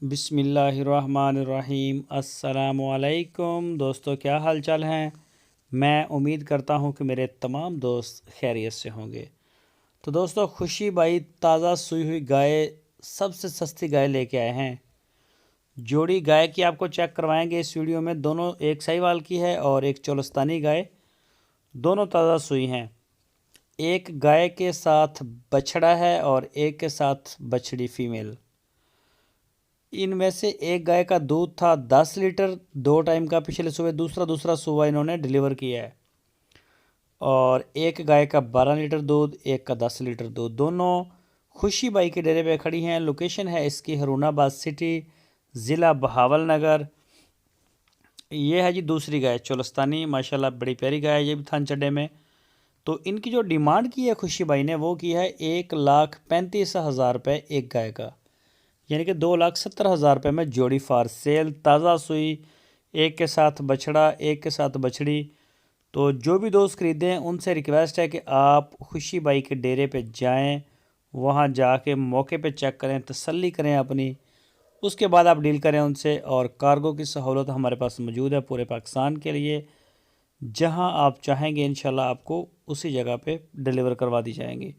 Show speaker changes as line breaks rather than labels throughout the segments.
बिस्मिल्लाहिर्रहमानिर्रहीम। अस्सलामुअलैकुम दोस्तों, क्या हाल चाल हैं। मैं उम्मीद करता हूं कि मेरे तमाम दोस्त खैरियत से होंगे। तो दोस्तों, खुशी भाई ताज़ा सूई हुई गाय, सबसे सस्ती गाय लेके आए हैं। जोड़ी गाय की आपको चेक करवाएंगे इस वीडियो में। दोनों, एक साहिवाल की है और एक चोलस्तानी गाय, दोनों ताज़ा सूई हैं। एक गाय के साथ बछड़ा है और एक के साथ बछड़ी फीमेल। इनमें से एक गाय का दूध था 10 लीटर 2 टाइम का पिछले सुबह, दूसरा सुबह इन्होंने डिलीवर किया है। और एक गाय का 12 लीटर दूध, एक का 10 लीटर दूध। दोनों खुशी बाई के डेरे पे खड़ी हैं। लोकेशन है इसकी हरुणाबाद सिटी, ज़िला बहावल नगर। ये है जी दूसरी गाय चोलस्तानी, माशाल्लाह बड़ी प्यारी गाय है ये भी थान चड्डे में। तो इनकी जो डिमांड की है खुशी बाई ने, वो की है 1,35,000 रुपये एक गाय का, यानी कि 2,70,000 रुपये में जोड़ी फार सेल। ताज़ा सुई, एक के साथ बछड़ा एक के साथ बछड़ी। तो जो भी दोस्त खरीदें उनसे रिक्वेस्ट है कि आप खुशी बाई के डेरे पे जाएं, वहां जाके मौके पे चेक करें, तसल्ली करें अपनी, उसके बाद आप डील करें उनसे। और कार्गो की सहूलत हमारे पास मौजूद है पूरे पाकिस्तान के लिए। जहां आप चाहेंगे इंशाल्लाह आपको उसी जगह पे डिलीवर करवा दी जाएंगी।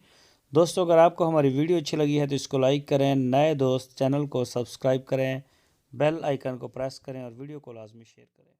दोस्तों, अगर आपको हमारी वीडियो अच्छी लगी है तो इसको लाइक करें, नए दोस्त चैनल को सब्सक्राइब करें, बेल आइकन को प्रेस करें और वीडियो को लाजमी शेयर करें।